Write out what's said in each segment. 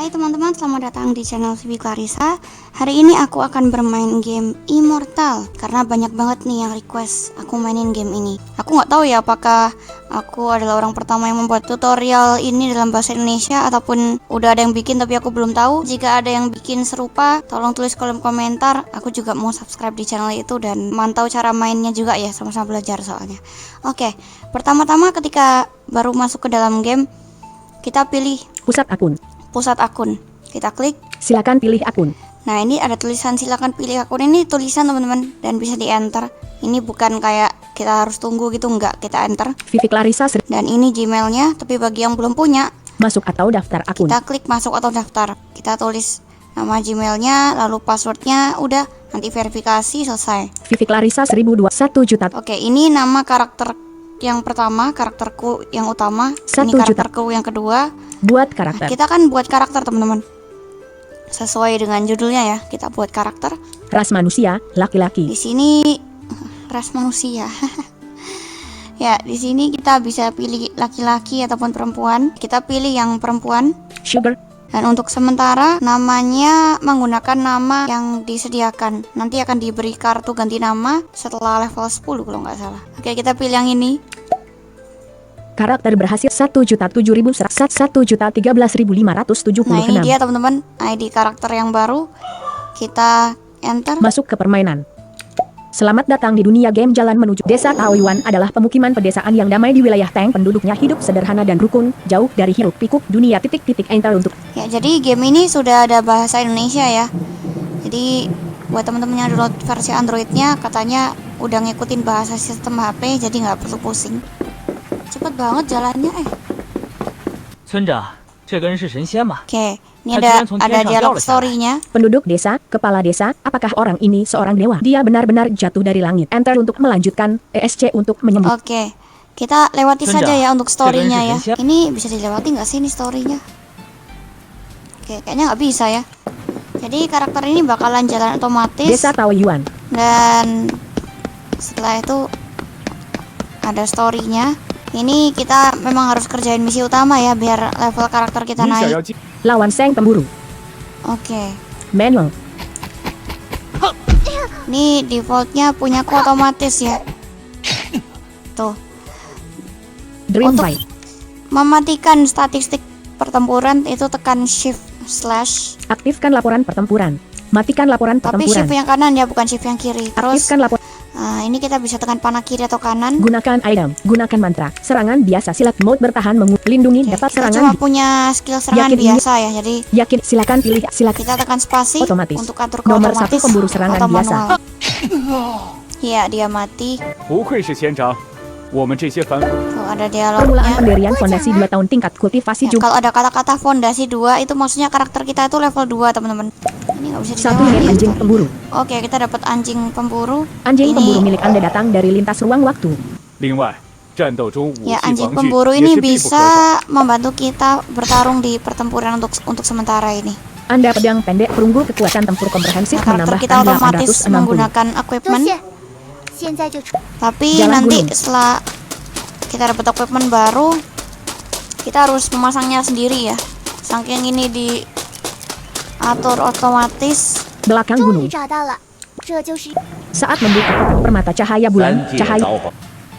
Hai teman-teman, selamat datang di channel Vivi Clarissa. Hari ini aku akan bermain game Immortal karena banyak banget nih yang request aku mainin game ini. Aku nggak tahu ya apakah aku adalah orang pertama yang membuat tutorial ini dalam bahasa Indonesia ataupun udah ada yang bikin tapi aku belum tahu. Jika ada yang bikin serupa, tolong tulis kolom komentar. Aku juga mau subscribe di channel itu dan mantau cara mainnya juga ya, sama-sama belajar soalnya. Oke, pertama-tama ketika baru masuk ke dalam game, kita pilih pusat akun. Kita klik, Silakan pilih akun. nah ini ada tulisan silakan pilih akun. Ini tulisan teman-teman dan bisa di enter. Ini bukan kayak kita harus tunggu gitu, enggak, kita enter. Vivi Clarissa Dan ini Gmailnya, tapi bagi yang belum punya, masuk atau daftar akun. kita klik masuk atau daftar. Kita tulis nama Gmailnya, lalu passwordnya, udah, nanti verifikasi, selesai. Vivi Clarissa 1021 juta. Oke, ini nama karakter yang pertama, karakterku yang utama. 1 Ini juta. karakterku yang kedua. Buat Nah, karakter. kita kan buat karakter teman-teman, sesuai dengan judulnya ya. Kita buat karakter. Ras manusia, Di laki-laki. sini ras manusia. Ya, di sini kita bisa pilih laki-laki ataupun perempuan. Kita pilih yang perempuan. Sugar. Dan untuk sementara namanya menggunakan nama yang disediakan. Nanti akan diberi kartu ganti nama setelah level 10 kalau nggak salah. Oke, kita pilih yang ini. Karakter berhasil 1.7.113.576. Nah, ini dia teman-teman, ID karakter yang baru. Kita enter. Masuk ke permainan. Selamat datang di dunia game. Jalan menuju Desa Taoyuan adalah pemukiman pedesaan yang damai di wilayah Tang. Penduduknya hidup sederhana dan rukun, jauh dari hiruk pikuk dunia enter untuk. Ya, jadi game ini sudah ada bahasa Indonesia ya. Jadi buat teman-teman yang download versi Androidnya, katanya udah ngikutin bahasa sistem HP, jadi nggak perlu pusing. Cepet banget jalannya. 村长，这个人是神仙吗？ Oke, ini ada dialog story-nya. Penduduk desa, kepala desa, apakah orang ini seorang dewa? Dia benar-benar jatuh dari langit. Enter untuk melanjutkan, ESC untuk menyembuh. Oke, kita lewati Sudah. saja ya untuk story-nya ya. Siap. Ini bisa dilewati nggak sih ini story-nya? Oke, kayaknya nggak bisa ya. Jadi karakter ini bakalan jalan otomatis. Desa Taoyuan. Dan setelah itu ada story-nya. Ini kita memang harus kerjain misi utama ya, biar level karakter kita naik. Lawan Seng Pemburu. Oke, Manual. ini defaultnya punyaku otomatis ya. Tuh, Dream Untuk- Fight. mematikan statistik pertempuran itu tekan shift / Aktifkan laporan pertempuran. Matikan laporan tapi pertempuran. shift yang kanan ya, bukan shift yang kiri. Terus Aktifkan laporan. ini kita bisa tekan panah kiri atau kanan. Gunakan item. Gunakan mantra. Serangan biasa. Silat mode bertahan. Lindungi Oke, dapat kita serangan. cuma punya skill serangan Yakin ini- biasa ya, jadi Yakin. Silakan pilih. Silakan. kita tekan spasi Otomatis. untuk atur ke Nomor otomatis 1 pemburu serangan atau biasa. manual. Iya, dia mati. 不愧是仙长，我们这些凡 Tuh, ada Permulaan dialognya. pendirian fondasi 2 tahun tingkat kultivasi Ya, juga. kalau ada kata-kata fondasi 2 itu maksudnya karakter kita itu level 2 teman-teman. Ini nggak bisa 1 dilewati. unit anjing pemburu. Oke, kita dapat anjing pemburu. Anjing Ini- pemburu milik Anda datang dari lintas ruang waktu. 另外，战斗中武器 Ya, anjing 防具 pemburu 也 ini 是必不可少。 bisa membantu kita bertarung di pertempuran untuk sementara ini. Anda pedang pendek perunggu kekuatan tempur komprehensif Nah, karakter kita menambahkan otomatis 860. menggunakan 多 equipment, 谢，现在就出。 tapi Jalan nanti gunung. setelah kita dapat equipment baru, kita harus memasangnya sendiri ya. Saking ini diatur otomatis. Belakang 终于 gunung. 找到了，这就是。 Saat membuka kotak permata cahaya 三 bulan, 界 cahaya. 造化，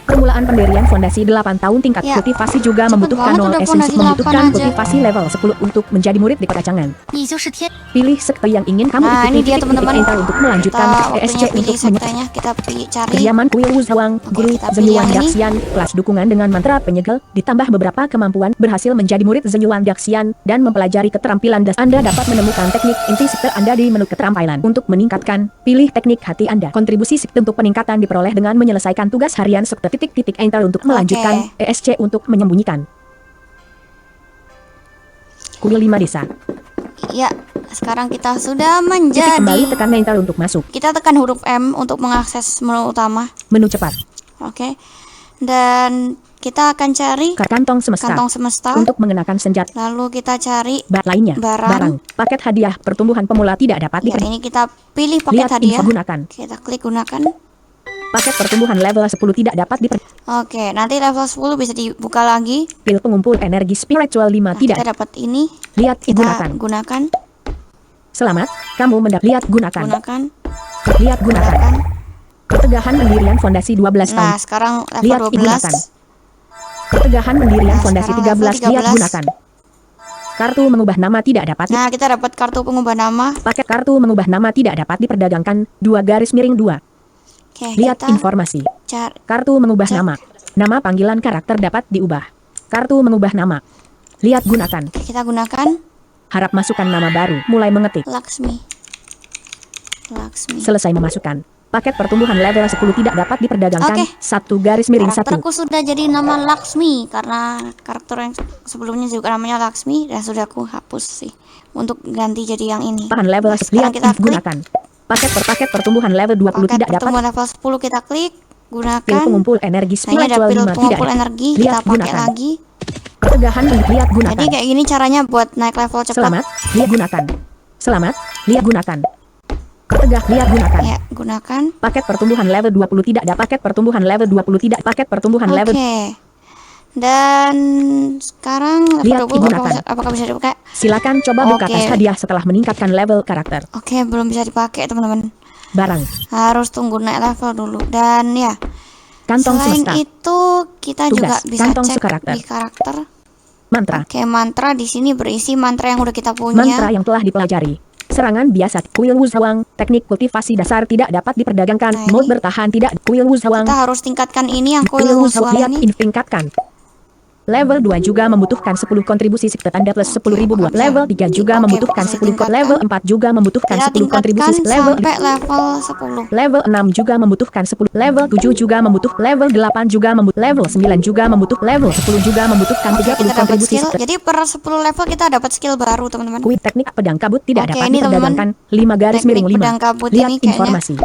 Permulaan pendirian fondasi 8 tahun tingkat Ya, kultivasi juga cepet membutuhkan banget 0 udah esensi fondasi 8 membutuhkan aja. kultivasi level 10 untuk menjadi murid di keracangan. 你就是天。 Pilih sekte yang ingin kamu Nah, ikuti. ini dia teman-teman. Enter untuk Kita melanjutkan waktunya ESC pilih untuk sektenya, kita cari. Kediaman kuil Wuzawang, Oke, Guru kita pilih Zenyuan yang ini. Daxian, kelas dukungan dengan mantra penyegel, ditambah beberapa kemampuan, berhasil menjadi murid Zenyuan Daxian, dan mempelajari keterampilan dasar. Anda dapat menemukan teknik inti sekte Anda di menu keterampilan. Untuk meningkatkan, pilih teknik hati Anda. Kontribusi sekte untuk peningkatan diperoleh dengan menyelesaikan tugas harian sekte. Enter untuk melanjutkan, ESC untuk menyembunyikan. Kuil 5 desa. Ya, sekarang kita sudah Kembali menjadi. tekan Enter untuk masuk. Kita tekan huruf M untuk mengakses menu utama. Menu cepat. Oke. Dan kita akan cari Kantong semesta. kantong semesta. Untuk mengenakan senjata. Lalu kita cari. Lainnya, Barang. paket hadiah pertumbuhan pemula tidak dapat Ya, diterima. ini kita pilih paket Lihat hadiah. info gunakan. Kita klik gunakan. Paket pertumbuhan level 10 tidak dapat Oke, nanti level 10 bisa dibuka lagi. pil pengumpul energi spiritual 5 Nah, tidak. kita dapat ini. Lihat Kita gunakan. gunakan. Selamat, kamu mendapat lihat gunakan. Gunakan. Lihat gunakan. Gunakan. Pertegahan pendirian fondasi 12 Nah, tahun. sekarang level Lihat 12. gunakan. Pertegahan pendirian Nah, fondasi sekarang 13 level lihat 13. gunakan. Kartu mengubah nama tidak dapat. Nah, kita dapat kartu pengubah nama. Paket kartu mengubah nama tidak dapat diperdagangkan. 2 garis miring 2. Oke, Lihat kita informasi. cari. Kartu mengubah Cek. nama. Nama panggilan karakter dapat diubah. Kartu mengubah nama. Lihat gunakan. Oke, kita gunakan Harap masukkan nama baru. Mulai mengetik. Laksmi. Laksmi. Selesai memasukkan. Paket pertumbuhan level 10 tidak dapat diperdagangkan. Oke. 1 garis miring 1. Karakterku sudah jadi nama Laksmi karena karakter yang sebelumnya juga namanya Laksmi dan sudah aku hapus sih untuk ganti jadi yang ini. Bahan level Nah, sekarang lihat kita if klik. gunakan. Paket pertumbuhan level 20 Paket tidak dapat. pertemuan level 10 kita klik, Pil gunakan. pengumpul energi Nah, ini ada spiritual pil 5 tidak pengumpul dapat. energi, Lihat kita pakai gunakan. lagi. Pertegahan lihat gunakan. Jadi kayak gini caranya buat naik level cepat. Selamat, lihat gunakan. Selamat, lihat gunakan. Pertegah, lihat gunakan. Ya, gunakan. Paket pertumbuhan level 20 tidak dapat. Paket pertumbuhan level 20 tidak. Paket pertumbuhan Oke. level. Dan sekarang level Lihat 20 digunakan. apakah bisa dipakai? Silakan coba buka Oke. tas hadiah setelah meningkatkan level karakter. Oke, belum bisa dipakai teman-teman. Barang, Harus tunggu naik level dulu. Dan ya, kantong selain semesta, itu kita Tugas, juga bisa kantong cek sekarakter. di karakter. mantra, Oke, mantra di sini berisi mantra yang udah kita punya. mantra yang telah dipelajari. Serangan biasa, kuil wuzawang, teknik kultivasi dasar tidak dapat diperdagangkan. Nah, ini. Mode bertahan tidak, kuil wuzawang. Kita harus tingkatkan ini yang Kuil kuil wuzawang usual lihat ini. tingkatkan. Level 2 juga membutuhkan 10 kontribusi sekte tanda plus 10.000 buah. Oke. Level 3 juga Oke, membutuhkan bisa 10 tingkatkan. level 4 juga membutuhkan Kita 10 kontribusi tingkatkan level sampai level 10. Level 6 juga membutuhkan 10. Level 7 juga membutuhkan. Level 8 juga membutuhkan. Level 9 juga membutuhkan. Level 10 juga membutuhkan Oke, 30 kita dapat kontribusi skill. sekte. Jadi per 10 level kita dapat skill baru, teman-teman. Kuit teknik pedang kabut tidak Oke, dapat ini, teman-teman. diperdagangkan. 5 garis miring Teknik 5. pedang kabut Lihat ini kayaknya informasi.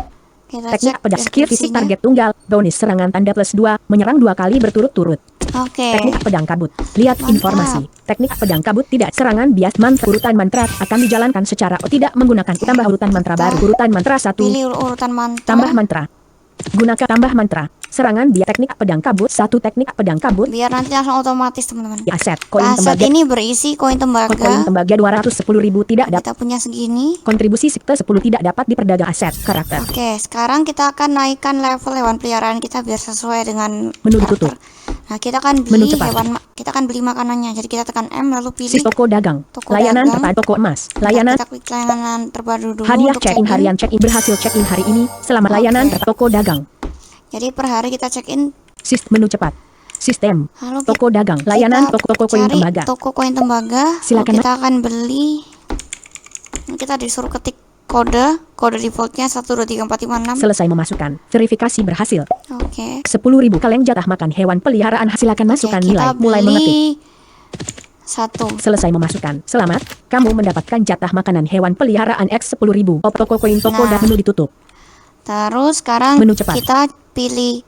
Kita Teknik cek pedang skill fisik deskripsinya. target tunggal. Bonus serangan tanda plus 2. Menyerang 2 kali berturut-turut. Oke. Teknik pedang kabut. Lihat Mantap. informasi. Teknik pedang kabut tidak serangan bias mantra. Urutan mantra akan dijalankan secara tidak menggunakan tambah urutan mantra baru. Urutan mantra 1. Pilih urutan mantra. Tambah mantra. Gunakan tambah mantra. Serangan bias teknik pedang kabut. 1 teknik pedang kabut. Biar nanti langsung otomatis, teman-teman. Di aset. Koin Aset tembaga. ini berisi koin tembaga. Koin tembaga 210.000 tidak dapat. Kita punya segini. Kontribusi sekte 10 tidak dapat diperdagang aset karakter. Oke, sekarang kita akan naikkan level hewan peliharaan kita biar sesuai dengan Menu karakter. ditutup. Nah, kita akan Menu beli cepat. kita akan beli makanannya. Jadi kita tekan M lalu pilih Sis toko dagang. Toko Layanan dagang. terpadu toko emas. Layanan Kita klik layanan terbaru dulu hadiah untuk check-in harian check-in berhasil check-in hari ini. Selamat Oke. layanan terpadu toko dagang. Jadi per hari kita check-in. Sistem menu cepat. Sistem Lalu toko dagang. Layanan toko koin cari tembaga. toko koin tembaga. Silakan. Lalu kita akan beli. Kita disuruh ketik kode defaultnya 123456. Selesai memasukkan. Verifikasi berhasil. Oke. 10.000 kaleng jatah makan hewan peliharaan. Silakan masukkan Oke, nilai. kita Mulai beli mengetik. 1. Selesai memasukkan. Selamat, kamu mendapatkan jatah makanan hewan peliharaan X 10.000. Toko koin toko Nah. dan menu ditutup. Terus sekarang Menu cepat. kita pilih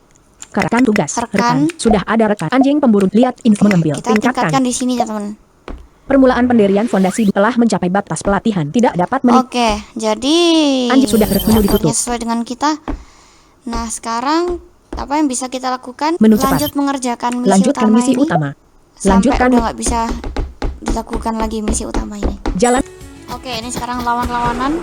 Rekan tugas. Rekan. Sudah ada rekan. Anjing pemburu. Lihat info mengambil. kita tingkatkan Tingkatkan. di sini ya, teman. Permulaan pendirian fondasi telah mencapai batas pelatihan. Tidak dapat Oke, jadi Anjing sudah menu ditutup. levelnya sesuai dengan kita. Nah, sekarang apa yang bisa kita lakukan? Menu cepat. Lanjut mengerjakan misi Lanjutkan utama misi ini. utama. Sampai Lanjutkan udah nggak bisa dilakukan lagi misi utama ini. jalan. Oke, ini sekarang lawan-lawanan.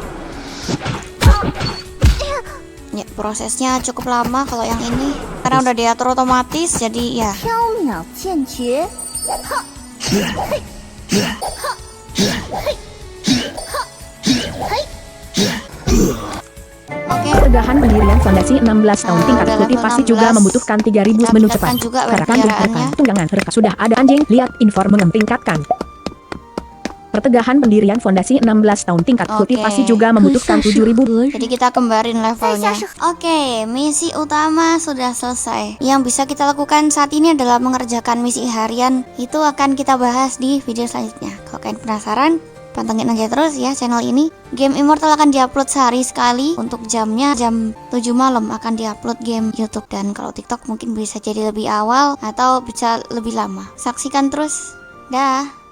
Ya, prosesnya cukup lama kalau yang ini karena udah diatur otomatis, jadi ya. 缥缈剑诀， Oke. Pertegahan pendirian fondasi 16 tahun Nah, tingkat udah level kultivasi juga 16. membutuhkan 3.000 Kita menu tingkatkan cepat. juga Rekan peliharaannya. tunggangan reka sudah ada anjing. Lihat inform tingkatkan. Pertegahan pendirian fondasi 16 tahun tingkat Oke. kultivasi juga membutuhkan 7.000. Jadi kita kembarin levelnya. Oke, misi utama sudah selesai. Yang bisa kita lakukan saat ini adalah mengerjakan misi harian. Itu akan kita bahas di video selanjutnya. Kalau kalian penasaran, pantengin aja terus ya channel ini. Game Immortal akan diupload sehari sekali. Untuk jamnya jam 7 malam akan diupload game YouTube. Dan kalau TikTok mungkin bisa jadi lebih awal atau bisa lebih lama. Saksikan terus. Dah.